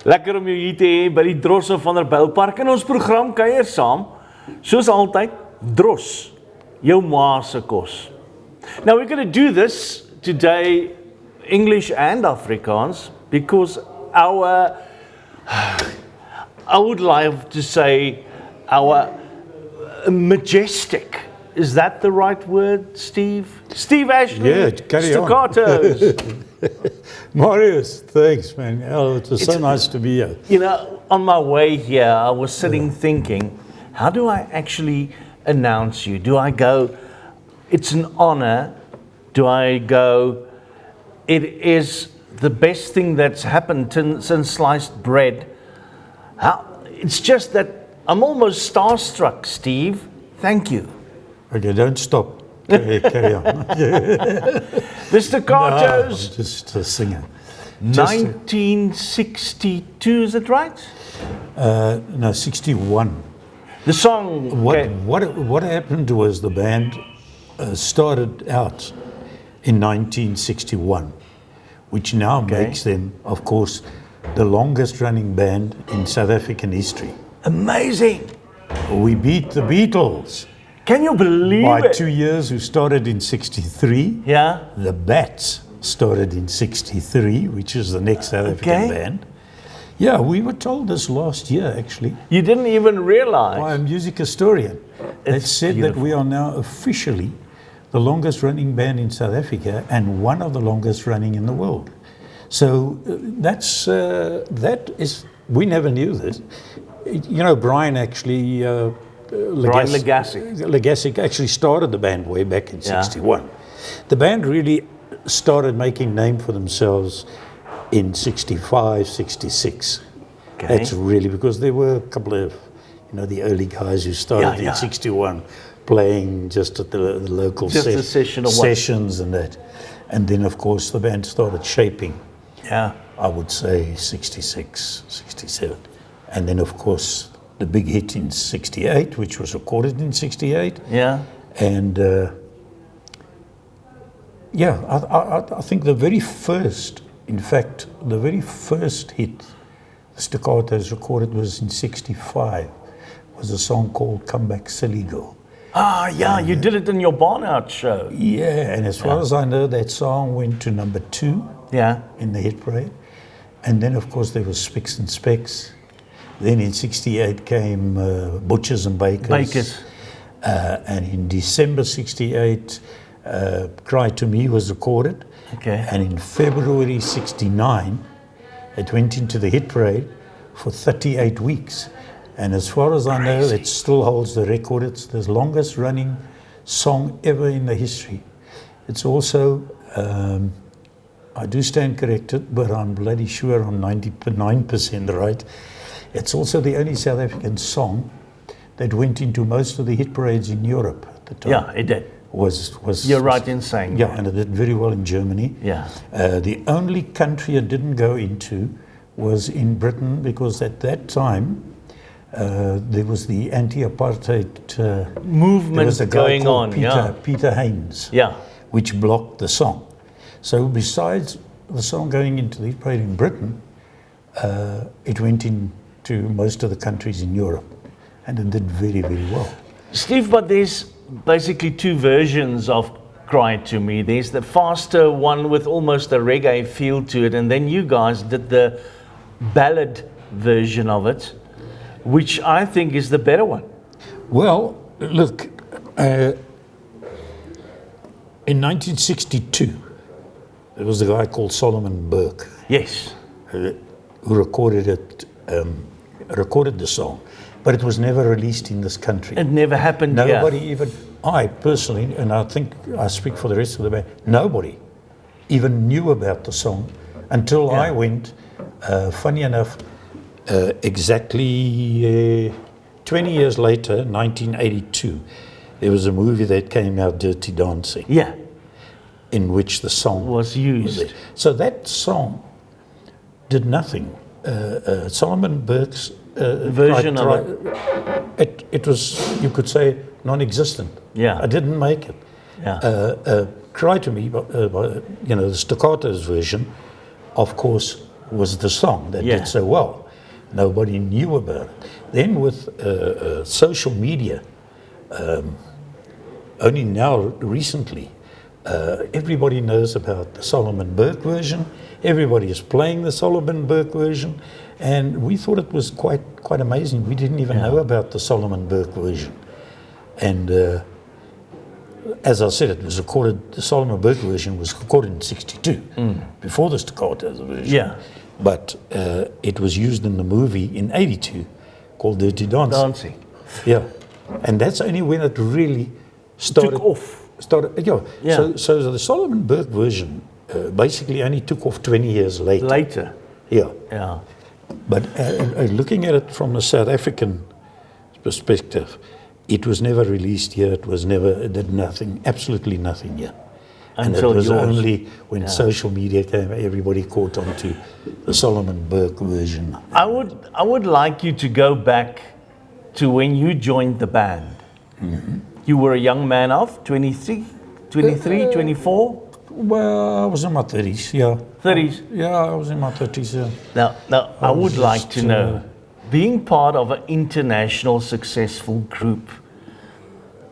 Lekker om jou hier te hê by die Drosse van der Bijlpark in ons program Kuier Saam. Soos altyd, Dros, jou ma se kos. Now we're going to do this today, English and Afrikaans, because I would like to say our majestic, is that the right word, Steve? Steve Ashley, Yeah, carry on. Staccatos. Marius, thanks, man. Oh, it was so nice to be here. You know, on my way here, I was sitting thinking, how do I actually announce you? Do I go, it's an honor? Do I go, it is the best thing that's happened since sliced bread? It's just that I'm almost starstruck, Steve. Thank you. Okay, don't stop. Carry on. The Staccatos, No, just singing. 1962, is it right? No, 61. The song. What happened was the band started out in 1961, which now makes them, of course, the longest running band in South African history. Amazing. We beat the Beatles Can you believe by it? 2 years, who started in 63. Yeah. The Bats started in 63, which is the next South African band. Yeah, we were told this last year, actually, You didn't even realize. by a music historian. That It's said that we are now officially the longest running band in South Africa and one of the longest running in the world. So that is, we never knew this. You know, Brian actually, Brian Legacy actually started the band way back in 61. The band really started making name for themselves in 65, 66. Okay. That's really because there were a couple of, the early guys who started in 61 playing just at the local Just a session of sessions and that. And then, of course, the band started shaping, Yeah. I would say 66, 67. And then, of course, the big hit in 68, which was recorded in 68. Yeah. And I think the very first hit the Staccatos recorded was in 65, was a song called Come Back Silly Girl. Ah, yeah, you did it in your Barnout show. Yeah, and as far as I know, that song went to number 2 Yeah. in the hit parade. And then, of course, there was Spicks and Specks. Then in 68 came Butchers and Bakers. And in December 68, Cry to Me was recorded. Okay. And in February 69, it went into the hit parade for 38 weeks. And as far as I know, it still holds the record. It's the longest running song ever in the history. It's also, I do stand corrected, but I'm bloody sure I'm 99% right. It's also the only South African song that went into most of the hit parades in Europe at the time. Yeah, it did. You're right in saying Yeah, that. and it did very well in Germany. Yeah. The only country it didn't go into was in Britain, because at that time there was the anti-apartheid Movement there was a guy going called on, Peter Haynes, Yeah. which blocked the song. So besides the song going into the hit parade in Britain, it went into most of the countries in Europe, and it did very, very well. Steve, but there's basically two versions of Cry to Me. There's the faster one with almost a reggae feel to it, and then you guys did the ballad version of it, which I think is the better one. Well, look, in 1962, there was a guy called Solomon Burke Yes. who recorded recorded the song, but it was never released in this country. It never happened Nobody here. even, I personally, and I think I speak for the rest of the band, nobody even knew about the song until I went, funny enough, exactly 20 years later, 1982, there was a movie that came out, Dirty Dancing, Yeah. in which the song Was used. there. So that song did nothing. Solomon Burke's Version of it. It was, you could say, non-existent. Yeah. I didn't make it. Yeah. Cry to Me, the Staccatos version, of course, was the song that did so well. Nobody knew about it. Then with social media, only now recently, everybody knows about the Solomon Burke version. Everybody is playing the Solomon Burke version, and we thought it was quite amazing. We didn't even know about the Solomon Burke version, and as I said, it was recorded. The Solomon Burke version was recorded in '62, before the Staccatos version. Yeah, but it was used in the movie in '82 called Dirty Dancing. Yeah, and that's only when it really started. Took off. So the Solomon Burke version basically only took off 20 years later. Yeah. But looking at it from a South African perspective, it was never released here. It did nothing, absolutely nothing here. And it was only when social media came, everybody caught on to the Solomon Burke version. I would like you to go back to when you joined the band. Mm-hmm. You were a young man of 23, 24? Well, I was in my 30s, yeah. 30s? Yeah, I was in my 30s, yeah. Now I would like to know, being part of an international successful group,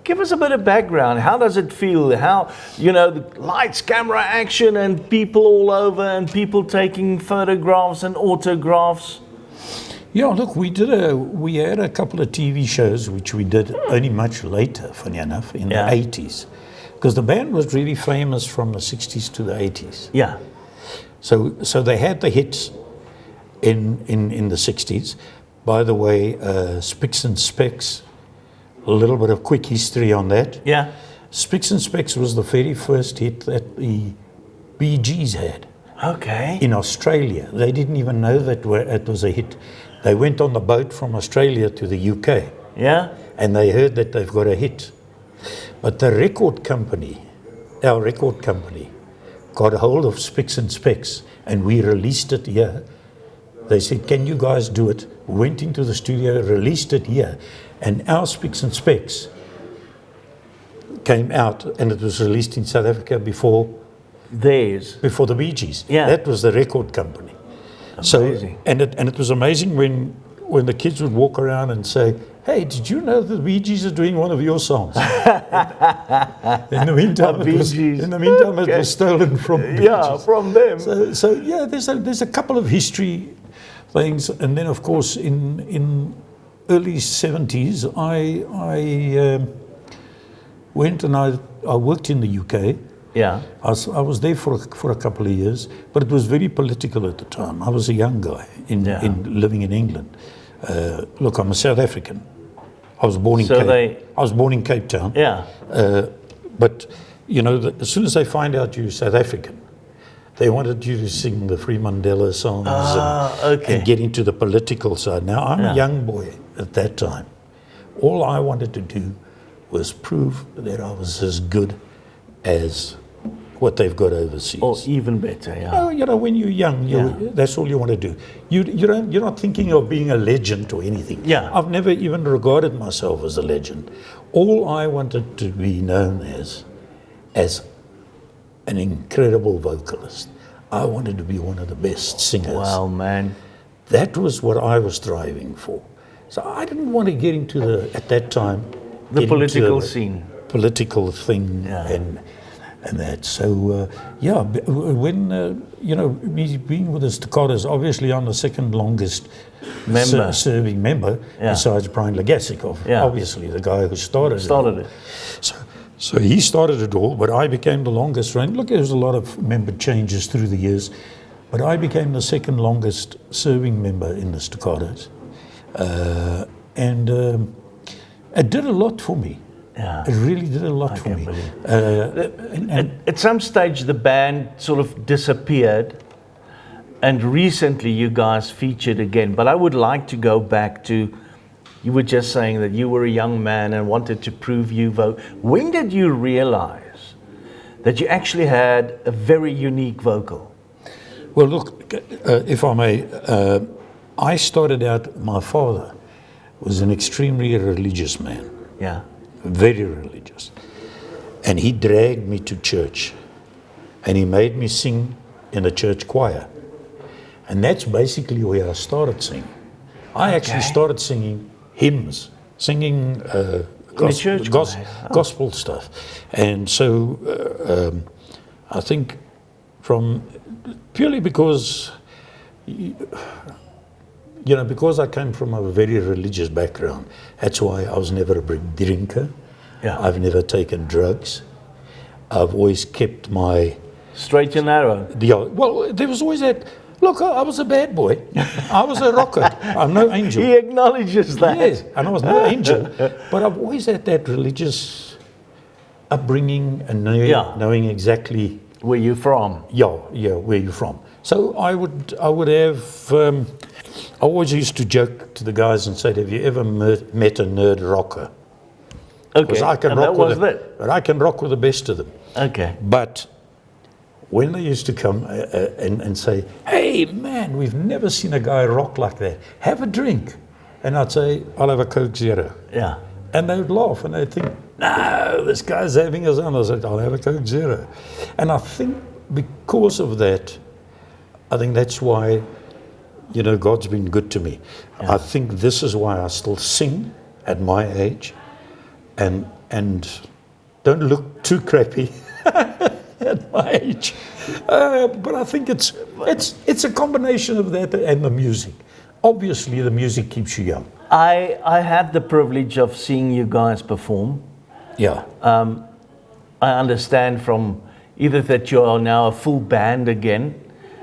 give us a bit of background. How does it feel? How, the lights, camera, action, and people all over, and people taking photographs and autographs? Yeah, look, we had a couple of TV shows which we did only much later, funny enough, in the 80s. Because the band was really famous from the 60s to the 80s. Yeah. So they had the hits in the 60s. By the way, Spicks and Specks, a little bit of quick history on that. Yeah. Spicks and Specks was the very first hit that the Bee Gees had. Okay. In Australia. They didn't even know that it was a hit. They went on the boat from Australia to the UK. Yeah. And they heard that they've got a hit. But the record company, our record company, got hold of Spicks and Specks, and we released it here. They said, can you guys do it? Went into the studio, released it here. And our Spicks and Specks came out, and it was released in South Africa before the Bee Gees. Yeah. That was the record company. Amazing. So, and it was amazing when the kids would walk around and say, hey, did you know that the Bee Gees are doing one of your songs? In the meantime, it was stolen from Bee Gees. Yeah, from them. So yeah, there's a couple of history things, and then of course in early 70s, I went and I worked in the UK. Yeah. I was there for a couple of years, but it was very political at the time. I was a young guy living in England. Look, I'm a South African. I was born in Cape Town. Yeah. But as soon as they find out you're South African, they wanted you to sing the Free Mandela songs and get into the political side. Now, I'm a young boy at that time. All I wanted to do was prove that I was as good as what they've got overseas. Or even better, yeah. No, when you're young, that's all you want to do. You're not thinking of being a legend or anything. Yeah. I've never even regarded myself as a legend. All I wanted to be known as an incredible vocalist. I wanted to be one of the best singers. Wow, man. That was what I was striving for. So I didn't want to get into at that time, the political scene. Political thing and that. So, when, me being with the Staccatos, obviously I'm the second longest serving member, besides Brian Legassikov, obviously the guy who started it. So he started it all, but I became the longest running. Look, there was a lot of member changes through the years, but I became the second longest serving member in the Staccatos. And it did a lot for me. Yeah. It really did a lot for me. At some stage, the band sort of disappeared, and recently you guys featured again. But I would like to go back to, you were just saying that you were a young man and wanted to prove you vote. When did you realize that you actually had a very unique vocal? Well, look, if I may, I started out, my father was an extremely religious man. Yeah. Very religious. And he dragged me to church. And he made me sing in the church choir. And that's basically where I started singing. I actually started singing hymns, singing gospel stuff. And so I think purely because, because I came from a very religious background, that's why I was never a big drinker. Yeah. I've never taken drugs. I've always kept my... Straight and narrow. Well, there was always that... Look, I was a bad boy. I was a rocker. I'm no angel. He acknowledges that. Yes, and I was no angel. But I've always had that religious upbringing and knowing exactly... Where you're from. Yeah, where you're from. So I would have... I always used to joke to the guys and say, have you ever met a nerd rocker? Okay, Because I can rock with the best of them. Okay. But when they used to come and say, hey, man, we've never seen a guy rock like that. Have a drink. And I'd say, I'll have a Coke Zero. Yeah. And they would laugh and they'd think, no, this guy's having us on. I said, I'll have a Coke Zero. And I think because of that, I think that's why, God's been good to me. Yeah. I think this is why I still sing at my age and don't look too crappy at my age. But I think it's a combination of that and the music. Obviously, the music keeps you young. I had the privilege of seeing you guys perform. Yeah. I understand from either that you are now a full band again.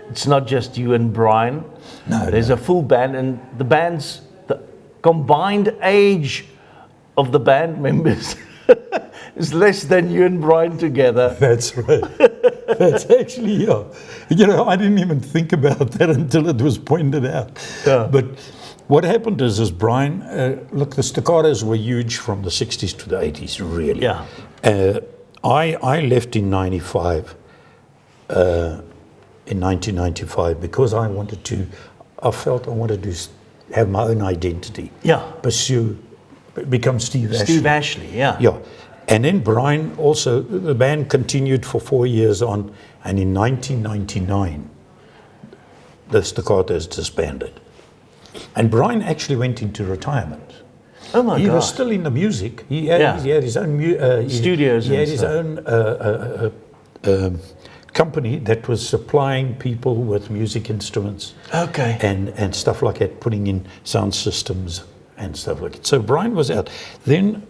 It's not just you and Brian. No. There's a full band, and the combined age of the band members is less than you and Brian together. That's right. That's actually, I didn't even think about that until it was pointed out. Yeah. But what happened is Brian, look, the Staccatos were huge from the 60s to the 80s, really. Yeah. I left in 95, in 1995, because I felt I wanted to have my own identity. Yeah. Become Steve Ashley. Steve Ashley, yeah. Yeah. And then Brian also, the band continued for 4 years on, and in 1999, the Staccatos disbanded. And Brian actually went into retirement. Oh my God. He was still in the music. He had his own studios. He had his own company that was supplying people with music instruments. Okay. And stuff like that, putting in sound systems and stuff like that. So Brian was out. Then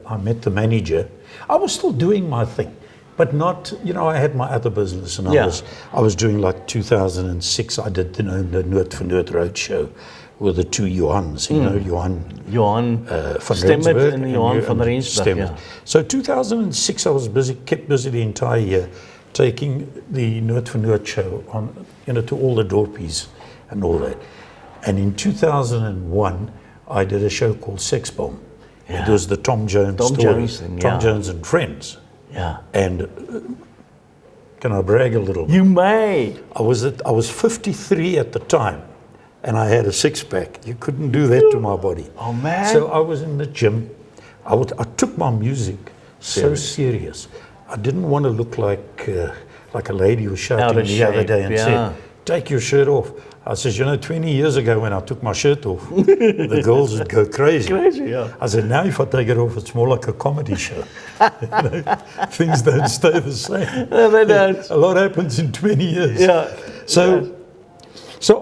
I met the manager. I was still doing my thing, but not, I had my other business, and I was doing like 2006. I did the Noord van Noord Road show with the two Johans, Johan van Stemmert and Johan van Rensburg. Rensburg, yeah. So 2006, I was kept busy the entire year, taking the Noord van Noord show on, to all the dorpies and all that. And in 2001, I did a show called Sex Bomb. Yeah. It was the Tom Jones story. Tom Jones and Friends. Yeah. And can I brag a little? You may. I was 53 at the time, and I had a six-pack. You couldn't do that to my body. Oh man! So I was in the gym. I took my music so serious. I didn't want to look like a lady who was shouting the other day and said, "Take your shirt off." I said, 20 years ago when I took my shirt off, the girls would go crazy. Yeah. I said, now if I take it off, it's more like a comedy show. Things don't stay the same. No, they don't. A lot happens in 20 years. Yeah. So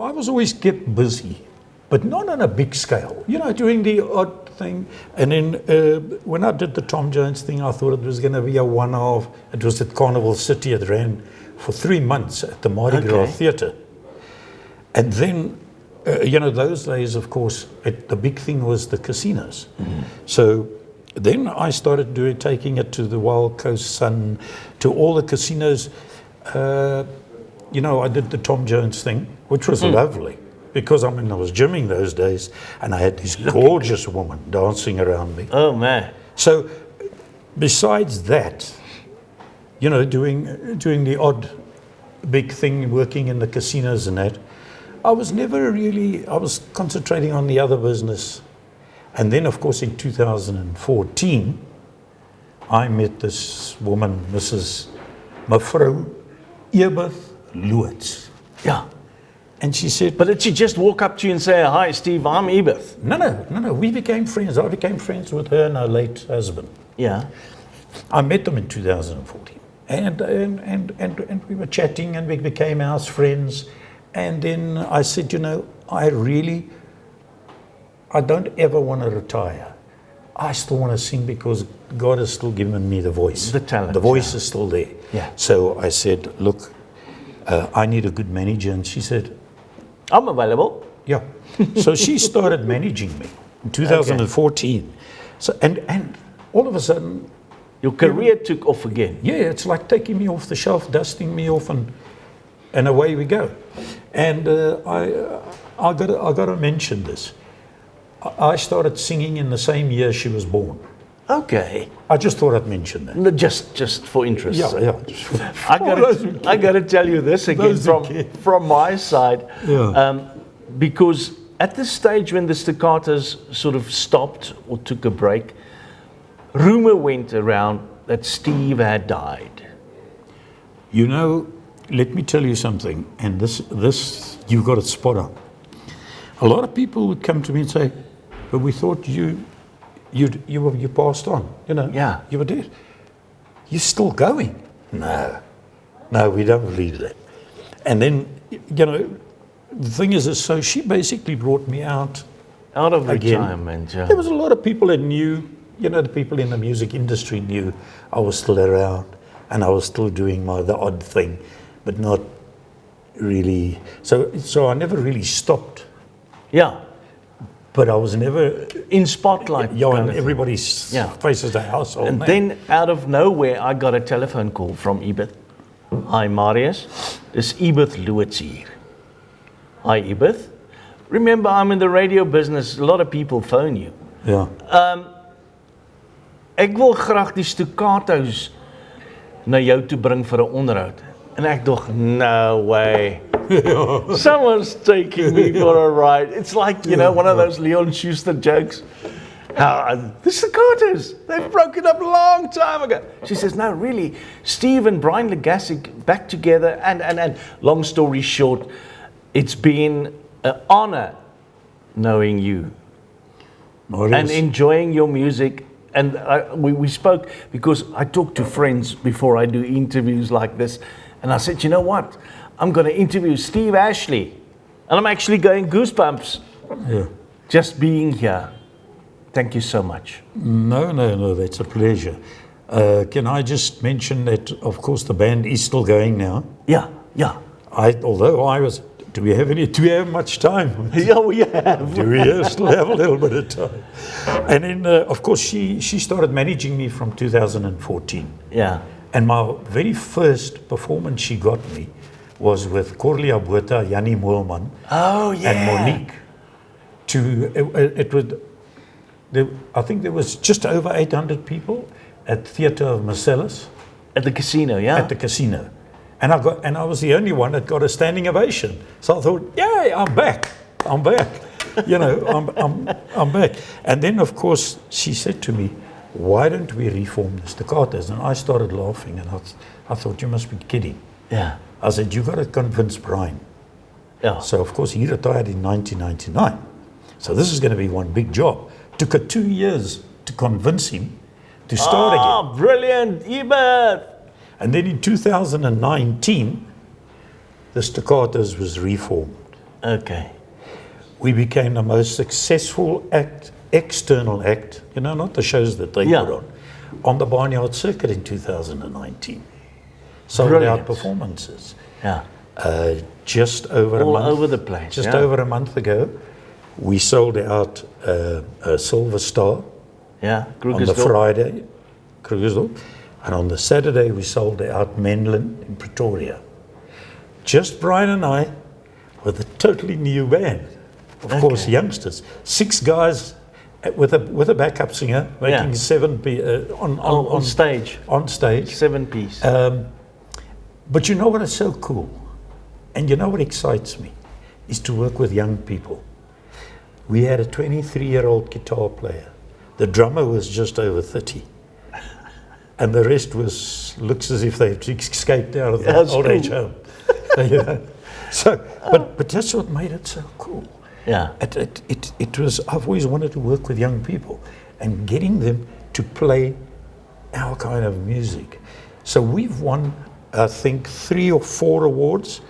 I was always kept busy, but not on a big scale. Doing the odd thing. And then when I did the Tom Jones thing, I thought it was going to be a one-off. It was at Carnival City. It ran for 3 months at the Mardi Gras Theatre. And then, those days, of course, the big thing was the casinos. Mm-hmm. So then I started taking it to the Wild Coast Sun, to all the casinos. I did the Tom Jones thing, which was lovely, because I was gymming those days, and I had this gorgeous woman dancing around me. Oh, man. So besides that, doing the odd big thing, working in the casinos and that, I was concentrating on the other business. And then, of course, in 2014, I met this woman, Mevrou Edith Loots. Yeah. And she said, But did she just walk up to you and say, "Hi, Steve, I'm Edith"? no. We became friends. I became friends with her and her late husband. Yeah. I met them in 2014. And we were chatting and we became house friends. And then I said, I don't ever want to retire. I still want to sing because God has still given me the voice. The talent. The voice is still there. Yeah. So I said, look, I need a good manager. And she said, I'm available. yeah. So she started managing me in 2014. So and all of a sudden, Your career took off again. yeah, it's like taking me off the shelf, dusting me off, and away we go. And I got to mention this. I started singing in the same year she was born. Okay. I just thought I'd mention that. No, just for interest. Yeah. I got to tell you this again from my side, because at the stage when the Staccatos sort of stopped or took a break, rumor went around that Steve had died. Let me tell you something, and this you've got it spot on. A lot of people would come to me and say, "But we thought you passed on. Yeah. You were dead. You're still going." No, we don't believe that. And then the thing is, so she basically brought me out of again. retirement. Yeah. There was a lot of people that knew. The people in the music industry knew I was still around and I was still doing the odd thing, but not really. So I never really stopped. Yeah. But I was never In spotlight. in kind of thing. everybody's faces, the household. And then out of nowhere, I got a telephone call from Edith. Hi, Marius. Dis Edith Lewis hier. Hi, Edith. Remember, I'm in the radio business. A lot of people phone you. Yeah. Ek wil graag die Staccatos na jou toe bring vir 'n onderhoud. En ek dog, no way. Someone's taking me for a ride. It's like, one of those Leon Schuster jokes. The Staccatos, they've broken up a long time ago. She says, no, really, Steve and Brian Legassic back together. And long story short, it's been an honor knowing you and enjoying your music. And we spoke because I talk to friends before I do interviews like this. And I said, you know what? I'm going to interview Steve Ashley. And I'm actually going goosebumps just being here. Thank you so much. No, that's a pleasure. Can I just mention that, of course, the band is still going now? Yeah. Do we have much time? Yeah, we have. Do we still have a little bit of time? And then, of course, she started managing me from 2014. Yeah. And my very first performance she got me was with Corlia Botha, Jannie Moelman, and Monique. I think there was just over 800 people at Theatre of Marcellus. At the casino, yeah? At the casino. And I was the only one that got a standing ovation. So I thought, yay, I'm back. I'm back. I'm back. And then, of course, she said to me, why don't we reform the Staccatos? And I started laughing, and I thought, you must be kidding. Yeah. I said, you got to convince Brian. Yeah. So, of course, he retired in 1999. So this is going to be one big job. Took her 2 years to convince him to start again. Oh, brilliant, Ebert. And then in 2019, the Staccatos was reformed. Okay. We became the most successful external act, not the shows that they put on the Barnyard Circuit in 2019. Sold out performances. Yeah. Just over all a month. Over the place. Just over a month ago, we sold out a Silver Star. Yeah. On the Friday, Krugersdorp. And on the Saturday, we sold out Menlyn in Pretoria. Just Brian and I with a totally new band. Of course, youngsters. 6 guys with a backup singer making 7 on stage. On stage. 7-piece. But you know what is so cool? And you know what excites me? Is to work with young people. We had a 23-year-old guitar player. The drummer was just over 30. And the rest looks as if they've escaped out of the old age home. But that's what made it so cool. Yeah. It was, I've always wanted to work with young people and getting them to play our kind of music. So we've won, I think, 3 or 4 awards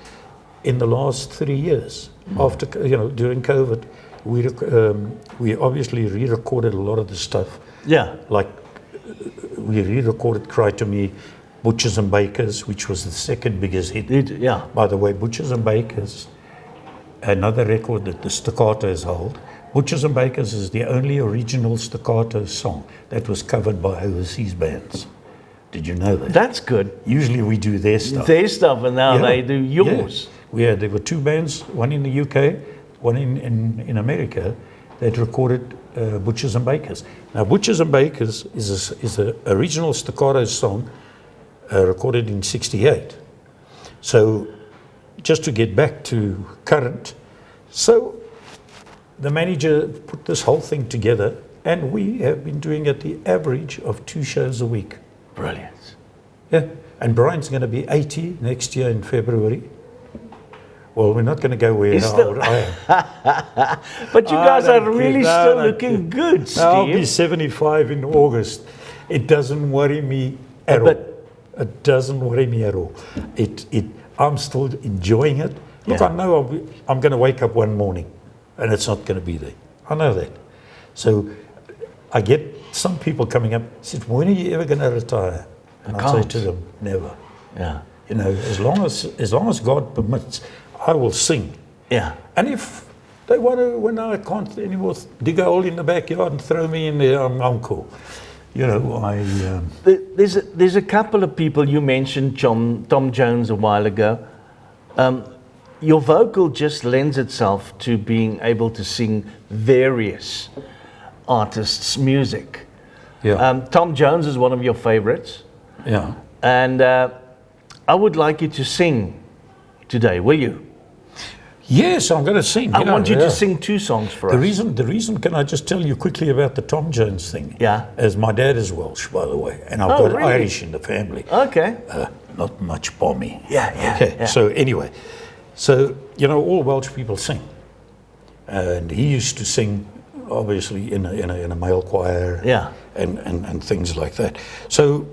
in the last 3 years. After, during COVID, we obviously re-recorded a lot of the stuff. Yeah. Like we re-recorded Cry to Me, Butchers and Bakers, which was the second biggest hit. Yeah. By the way, Butchers and Bakers, another record that the Staccatos hold. Butchers and Bakers is the only original Staccato song that was covered by overseas bands. Did you know that? That's good. Usually we do their stuff. Their stuff, and now they do yours. Yeah. There were 2 bands, one in the UK, one in America, that recorded Butchers and Bakers. Now, Butchers and Bakers is an original Staccato song recorded in '68. So, just to get back to current, so the manager put this whole thing together, and we have been doing it the average of 2 shows a week. Brilliant. Yeah, and Brian's going to be 80 next year in February. Well, we're not going to go where old I am. But you guys are really still looking good, Steve. I'll be 75 in August. It doesn't worry me at all. It doesn't worry me at all. I'm still enjoying it. Look, I know I'm going to wake up one morning and it's not going to be there. I know that. So I get some people coming up, said, when are you ever going to retire? And I say to them, never. Yeah. As long as God permits, I will sing. Yeah. And if they want to, when I can't anymore, dig a hole in the backyard and throw me in there, I'm cool. There's a couple of people. You mentioned Tom Jones a while ago. Your vocal just lends itself to being able to sing various artists' music. Yeah. Tom Jones is one of your favorites. Yeah. And I would like you to sing today, will you? Yes, I'm going to sing. I want you to sing 2 songs for us. The reason, can I just tell you quickly about the Tom Jones thing? Yeah. As my dad is Welsh, by the way, and I've got Irish in the family. Okay. Not much pommy. Yeah. Okay. Yeah. So anyway, all Welsh people sing, and he used to sing, obviously in a male choir. Yeah. And things like that. So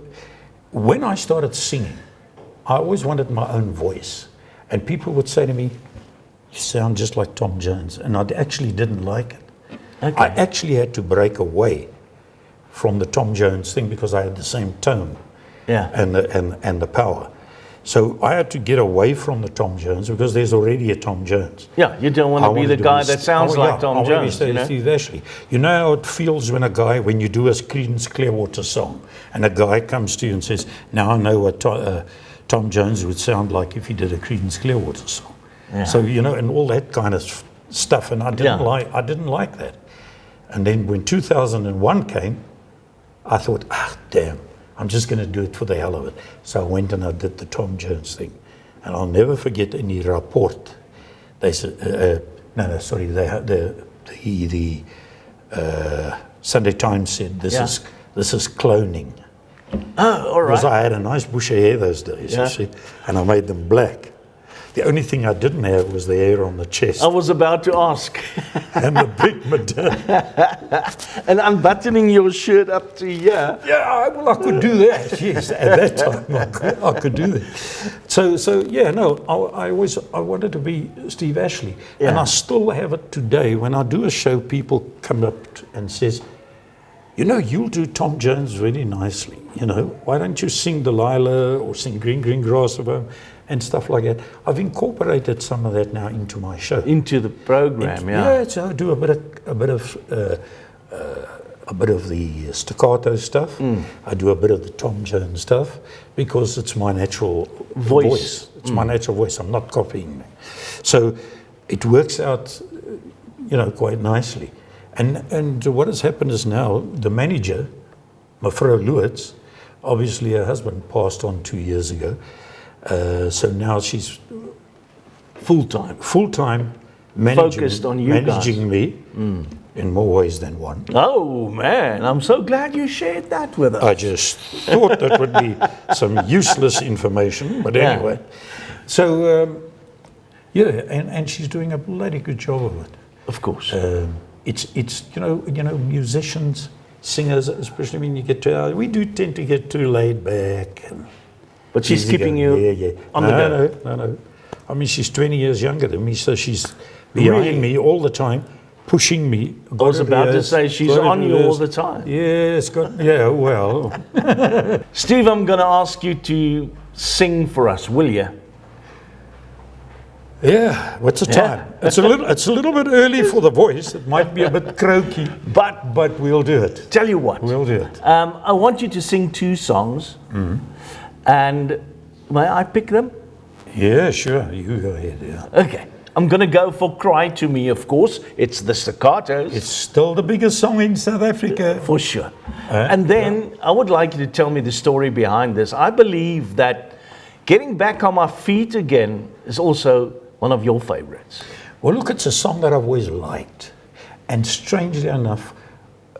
when I started singing, I always wanted my own voice, and people would say to me, "You sound just like Tom Jones," and I actually didn't like it. Okay. I actually had to break away from the Tom Jones thing because I had the same tone, and the power. So I had to get away from the Tom Jones because there's already a Tom Jones. Yeah, you don't want to be the guy that sounds like Tom Jones. I want to be Steve Ashley. You know how it feels when you do a Creedence Clearwater song, and a guy comes to you and says, "Now I know what Tom Jones would sound like if he did a Creedence Clearwater song." Yeah. So and all that kind of stuff, and I didn't like that. And then when 2001 came, I thought, damn, I'm just going to do it for the hell of it. So I went and I did the Tom Jones thing, and I'll never forget in the report. They said, the Sunday Times said this is cloning. Oh, all right. Because I had a nice bush of hair those days, you see, and I made them black. The only thing I didn't have was the hair on the chest. I was about to ask. And the big medallion. And unbuttoning your shirt up to here. Yeah, I could do that. Yes, at that time I could do that. So I wanted to be Steve Ashley, and I still have it today. When I do a show, people come up and says, "You'll do Tom Jones really nicely. Why don't you sing Delilah or sing Green Green Grass of Home?" And stuff like that. I've incorporated some of that now into my show, into the program. So I do a bit of the staccato stuff. I do a bit of the Tom Jones stuff because it's my natural voice. It's my natural voice. I'm not copying. So it works out, quite nicely. And what has happened is now the manager, Mevrou Lewitz, obviously her husband passed on 2 years ago. So now she's full-time managing me in more ways than one. Oh man, I'm so glad you shared that with us. I just thought that would be some useless information, but anyway. So Yeah, and she's doing a bloody good job of it. Of course. It's musicians, singers, especially when you get to we do tend to get too laid back. But she's keeping you on the go. No. I mean, she's 20 years younger than me, so she's behind me all the time, pushing me. I was about to say she's on you all the time. Yes, well. Steve, I'm going to ask you to sing for us, will you? Yeah, what's the time? It's a little bit early for the voice. It might be a bit croaky, but we'll do it. Tell you what. We'll do it. I want you to sing 2 songs, and may I pick them? Yeah, sure. You go ahead. Yeah. Okay. I'm going to go for Cry to Me, of course. It's the Staccatos. It's still the biggest song in South Africa. For sure. And then I would like you to tell me the story behind this. I believe that Getting Back on My Feet Again is also one of your favorites. Well, look, it's a song that I've always liked. And strangely enough,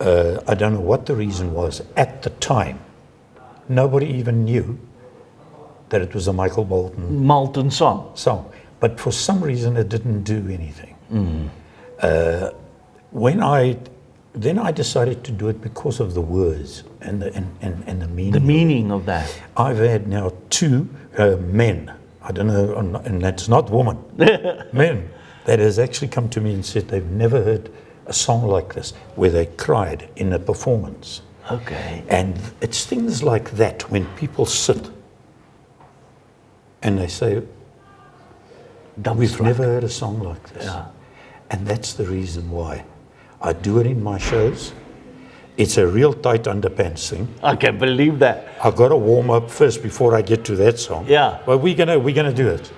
I don't know what the reason was. At the time, nobody even knew that it was a Michael Bolton song. But for some reason, it didn't do anything. Then I decided to do it because of the words and the meaning. The meaning of that. I've had now 2 men, I don't know, and that's not woman, men, that has actually come to me and said they've never heard a song like this where they cried in a performance. Okay. And it's things like that when people sit and they say, we've never heard a song like this. Yeah. And that's the reason why. I do it in my shows. It's a real tight underpants thing. I can believe that. I've got to warm up first before I get to that song. Yeah. But we're gonna do it.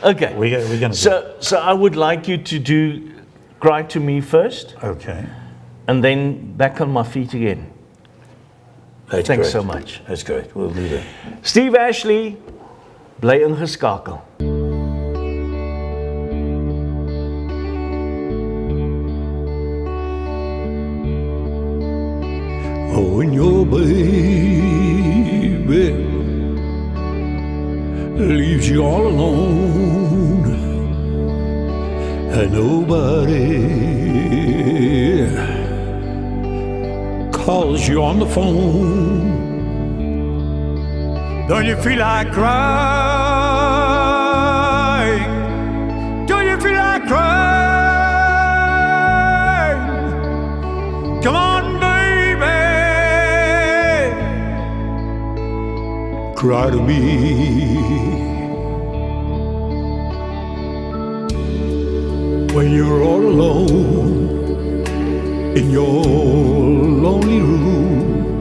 Okay. We're gonna do it. So I would like you to do Cry to Me first. Okay. And then Back on My Feet Again. That's Thanks great. so much. That's great. We'll do that. Steve Ashley, bly ingeskakel. Oh, when your baby leaves you all alone and nobody calls you on the phone, don't you feel like crying? Don't you feel like crying? Come on, cry to me. When you're all alone in your lonely room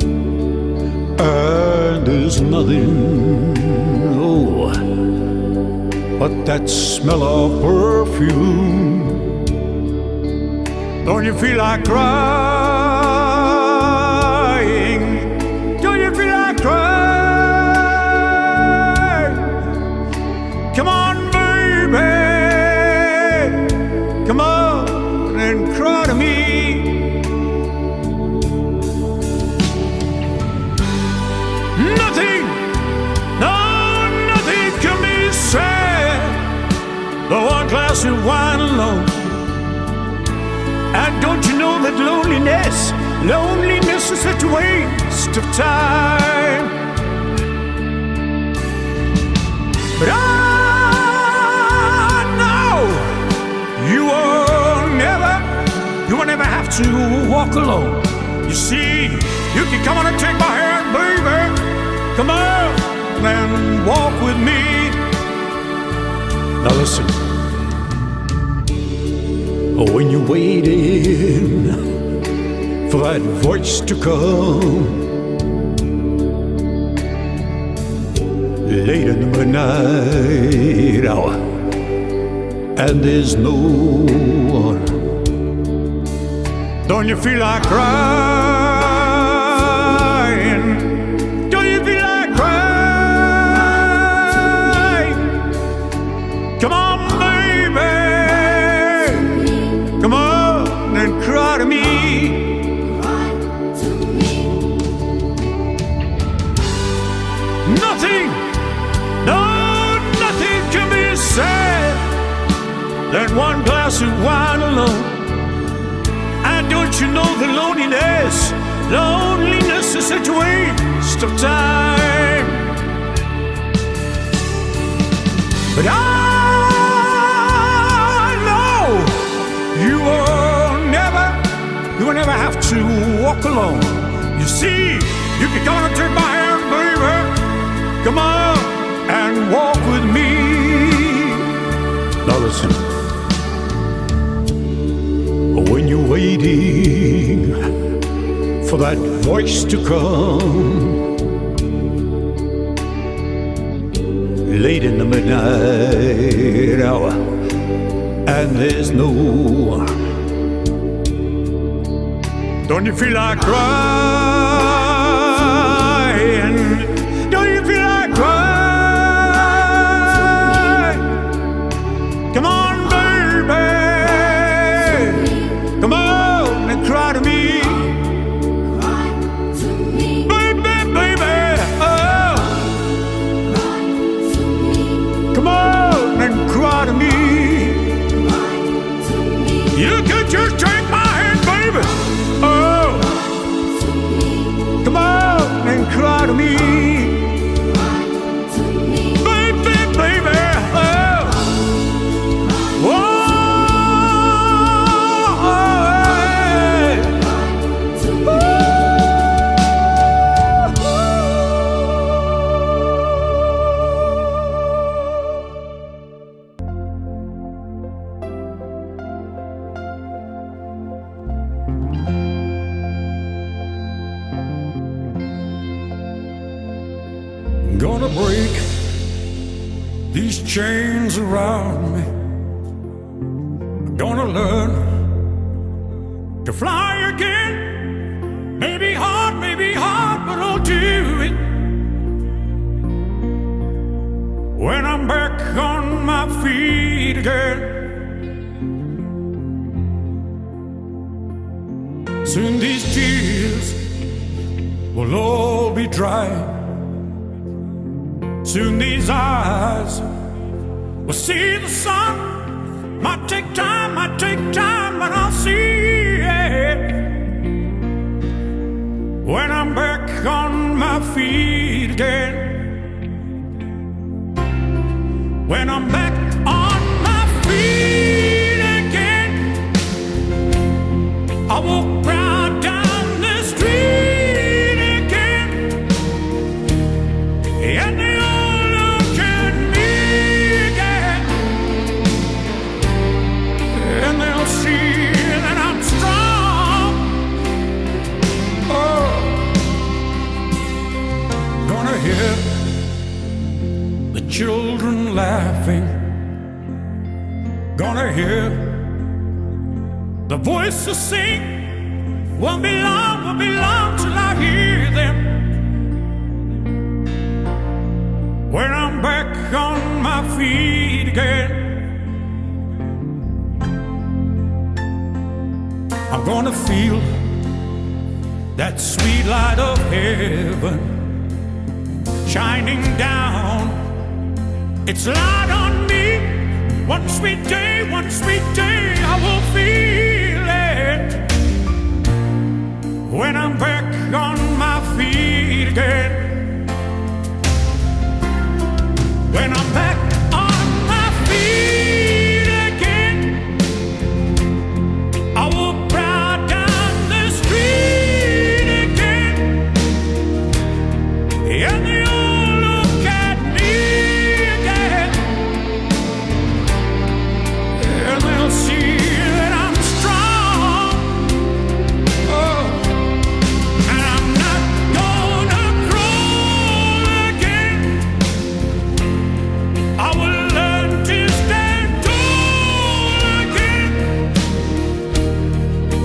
and there's nothing, but that smell of perfume, don't you feel like crying? Don't you feel like crying? Come on, baby, come on and cry to me. Nothing, no, nothing can be said but 1 glass of wine alone. And don't you know that loneliness is such a waste of time? But I You will never have to walk alone. You see, you can come on and take my hand, baby. Come on and walk with me. Now listen. Oh, when you're waiting for that voice to come late in the midnight hour, and there's no one, don't you feel like crying? Don't you feel like crying? Come on, baby, come on and cry to me. Nothing, no, nothing can be said one glass of wine alone. And don't you know the loneliness is such a waste of time. But I know you will never have to walk alone. You see, you can come and take my hand, baby. Come on and walk with me. Now listen. When you're waiting for that voice to come, late in the midnight hour, and there's no, don't you feel like crying? Don't you feel like crying? Come on, baby, come on and cry to me. Baby, baby, oh, come on and cry to me. You can just take my hand, baby. Oh, come on and cry to me. Baby, baby, oh, oh, gonna break these chains around me. I'm gonna learn to fly again. Maybe hard, but I'll do it. When I'm back on my feet again. Soon these tears will all be dry. Soon these eyes will see the sun. Might take time, but I'll see it. When I'm back on my feet again. When I'm back on my feet again, I walk right down the street again, and they all look at me again, and they'll see that I'm strong. Oh, gonna hear the children laughing, gonna hear the voices sing. Won't be long till I hear them. When I'm back on my feet again, I'm gonna feel that sweet light of heaven shining down its light on me. One sweet day, I will feel it. When I'm back on my feet again. When I'm back on my feet again, I will proud down the street again, and they all look at me again, and they'll see that I'm strong. Oh, and I'm not gonna crawl again. I will learn to stand tall again.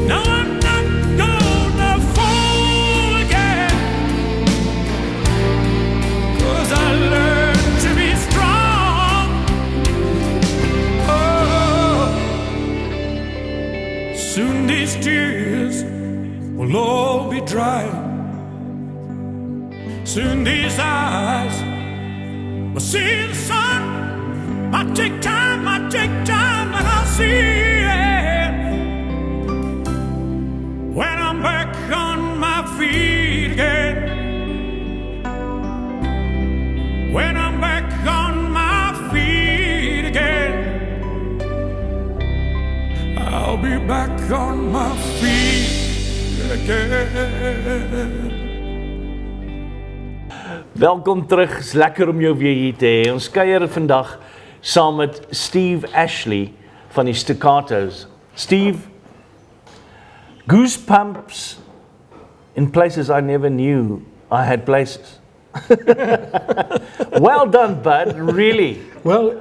No, I'm not gonna fall again, 'cause I learned to be strong. Oh, soon these tears will all be dry. Soon these eyes will see the sun. Might take time, but I'll see it when I'm back on my feet again. When I'm back on my feet again, I'll be back on my feet again. Welkom terug, is lekker om jou weer hier te hê. Ons kuier vandag saam met Steve Ashley van die Staccatos. Steve, goosebumps in places I never knew I had places. Well done, bud, really. Well,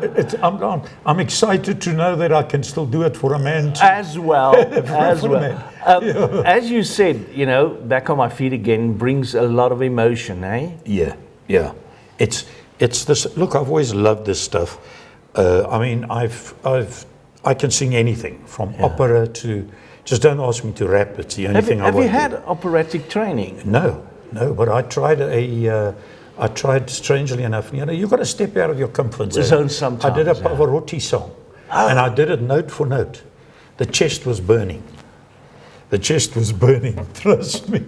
I'm excited to know that I can still do it for a man too. As well, as For a well. man. As you said, you know, back on my feet again brings a lot of emotion, eh? Yeah. It's this. Look, I've always loved this stuff. I mean, I can sing anything from opera to. Just don't ask me to rap. It's the only thing I Have won't you had do. operatic training? No. But I tried I tried strangely enough. You know, you've got to step out of your comfort Zone sometimes, I did a yeah. Pavarotti song, and I did it note for note. The chest was burning. Trust me.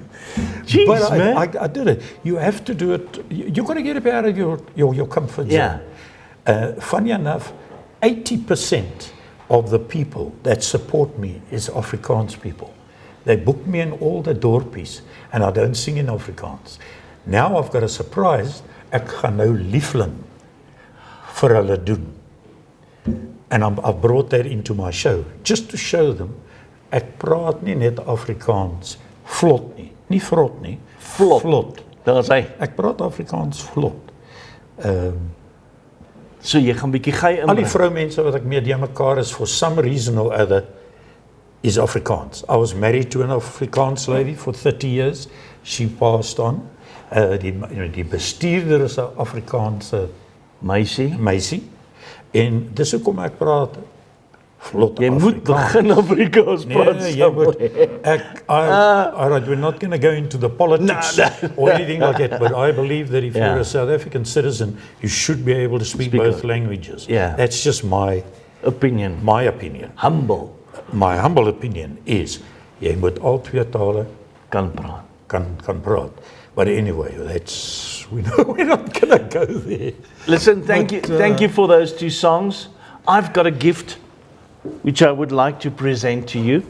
Jeez, But man. I did it. You have to do it. You've got to get up out of your comfort Yeah. zone. Funny enough, 80% of the people that support me is Afrikaans people. They book me in all the dorpies, and I don't sing in Afrikaans. Now I've got a surprise. Ek gaan nou liefling vir hulle doen. And I've brought that into my show, just to show them, ek praat nie net Afrikaans vlot nie. Nie vrot nie, vlot. Daar's hy. Ek praat Afrikaans vlot. So jy gaan bietjie gey Al die inbring. vroumense wat ek mee die mekaar is, for some reason or other, is Afrikaans. I was married to an Afrikaans lady for 30 years. She passed on. Die bestuurder is 'n Afrikaanse meisie. En dis hoekom ek praat vlot Jy moet begin Afrikaans praat. We're not going to go into the politics or anything like that, but I believe that if you're a South African citizen, you should be able to speak both languages. Yeah. That's just my opinion. Humble. My humble opinion is, jy moet al twee tale Kan praat. kan praat. But anyway, we're not going to go there. Listen, thank you for those two songs. I've got a gift which I would like to present to you.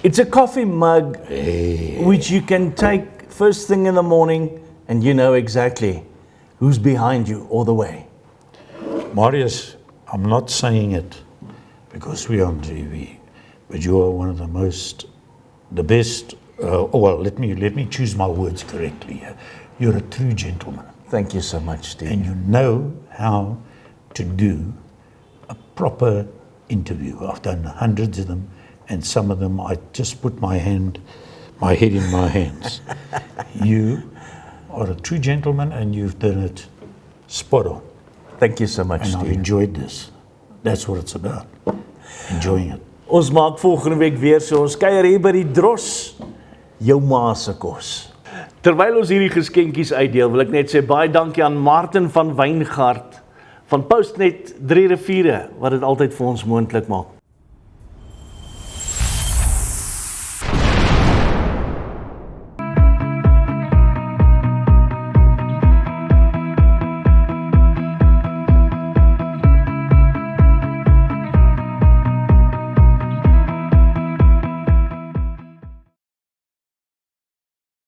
It's a coffee mug which you can take first thing in the morning and you know exactly who's behind you all the way. Marius, I'm not saying it because we're on TV, but you are one of the best, well, let me choose my words correctly here. You're a true gentleman. Thank you so much, Steve. And you know how to do a proper interview. I've done hundreds of them, and some of them I just put my head in my hands. You are a true gentleman, and you've done it spot on. Thank you so much, And I've Steve. enjoyed this. That's what it's about. Enjoying it. Ons maak volgende week weer so. Ons kuier hier by die Dros, jou ma se kos. Terwyl ons hierdie geskenkies uitdeel, wil ek net sê baie dankie aan Martin van Wyngart van Postnet 3 Riviere wat dit altyd vir ons moontlik maak.